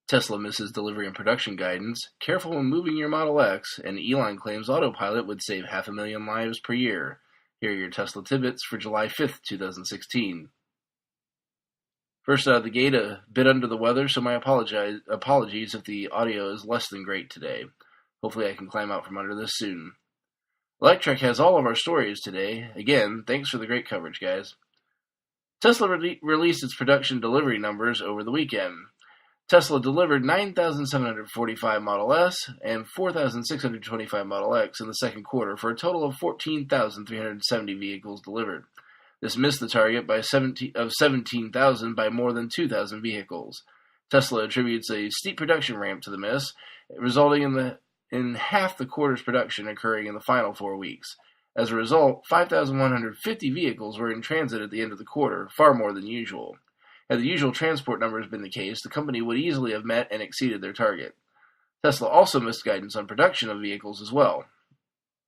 Tesla misses delivery and production guidance, careful when moving your Model X, and Elon claims Autopilot would save 500,000 lives per year. Here are your Tesla tidbits for July 5th, 2016. First out of the gate, a bit under the weather, so my apologies if the audio is less than great today. Hopefully I can climb out from under this soon. Electrek has all of our stories today. Again, thanks for the great coverage, guys. Tesla released its production delivery numbers over the weekend. Tesla delivered 9,745 Model S and 4,625 Model X in the second quarter for a total of 14,370 vehicles delivered. This missed the target of 17,000 by more than 2,000 vehicles. Tesla attributes a steep production ramp to the miss, resulting in half the quarter's production occurring in the final 4 weeks. As a result, 5,150 vehicles were in transit at the end of the quarter, far more than usual. Had the usual transport numbers been the case, the company would easily have met and exceeded their target. Tesla also missed guidance on production of vehicles as well.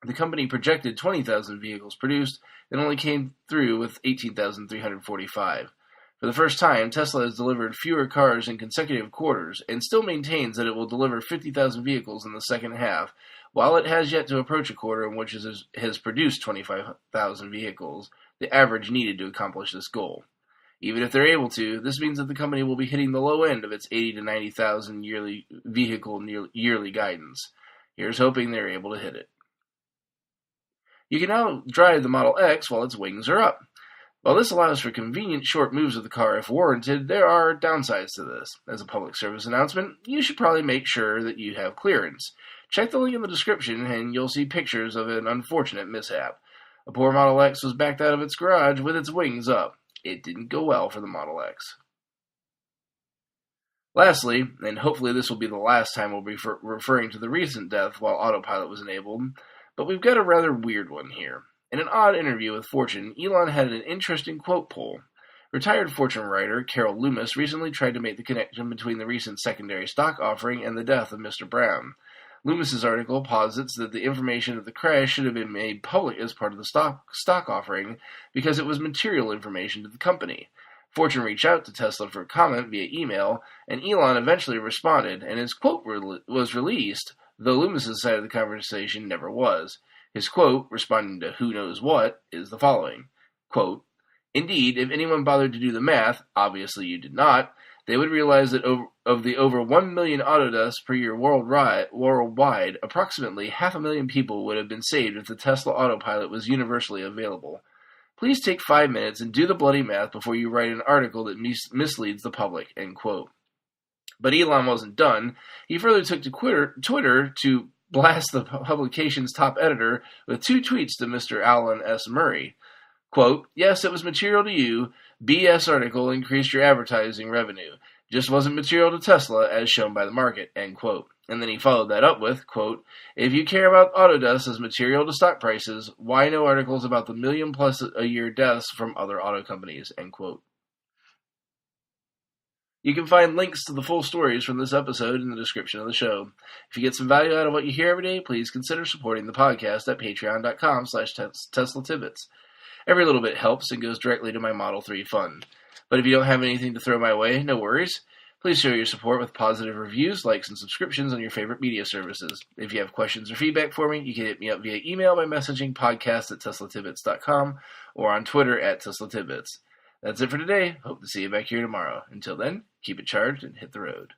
The company projected 20,000 vehicles produced and only came through with 18,345. For the first time, Tesla has delivered fewer cars in consecutive quarters and still maintains that it will deliver 50,000 vehicles in the second half, while it has yet to approach a quarter in which it has produced 25,000 vehicles, the average needed to accomplish this goal. Even if they're able to, this means that the company will be hitting the low end of its 80,000 to 90,000 yearly guidance. Here's hoping they're able to hit it. You can now drive the Model X while its wings are up. While this allows for convenient short moves of the car if warranted, there are downsides to this. As a public service announcement, you should probably make sure that you have clearance. Check the link in the description and you'll see pictures of an unfortunate mishap. A poor Model X was backed out of its garage with its wings up. It didn't go well for the Model X. Lastly, and hopefully this will be the last time we'll be referring to the recent death while Autopilot was enabled, but we've got a rather weird one here. In an odd interview with Fortune, Elon had an interesting quote pull. Retired Fortune writer Carol Loomis recently tried to make the connection between the recent secondary stock offering and the death of Mr. Brown. Loomis's article posits that the information of the crash should have been made public as part of the stock offering because it was material information to the company. Fortune reached out to Tesla for comment via email, and Elon eventually responded, and his quote was released, though Loomis's side of the conversation never was. His quote, responding to who knows what, is the following. Quote, "Indeed, if anyone bothered to do the math, obviously you did not, they would realize that of the over 1 million auto deaths per year worldwide, approximately 500,000 people would have been saved if the Tesla Autopilot was universally available. Please take 5 minutes and do the bloody math before you write an article that misleads the public." End quote. But Elon wasn't done. He further took to Twitter to blast the publication's top editor with 2 tweets to Mr. Alan S. Murray. Quote, "Yes, it was material to you. BS article increased your advertising revenue. Just wasn't material to Tesla as shown by the market." End quote. And then he followed that up with, quote, "If you care about auto deaths as material to stock prices, why no articles about the million plus a year deaths from other auto companies?" End quote. You can find links to the full stories from this episode in the description of the show. If you get some value out of what you hear every day, please consider supporting the podcast at patreon.com/Tesla Tidbits. Every little bit helps and goes directly to my Model 3 fund. But if you don't have anything to throw my way, no worries. Please show your support with positive reviews, likes, and subscriptions on your favorite media services. If you have questions or feedback for me, you can hit me up via email by messaging podcast@teslatidbits.com or on Twitter @TeslaTidbits. That's it for today. Hope to see you back here tomorrow. Until then, keep it charged and hit the road.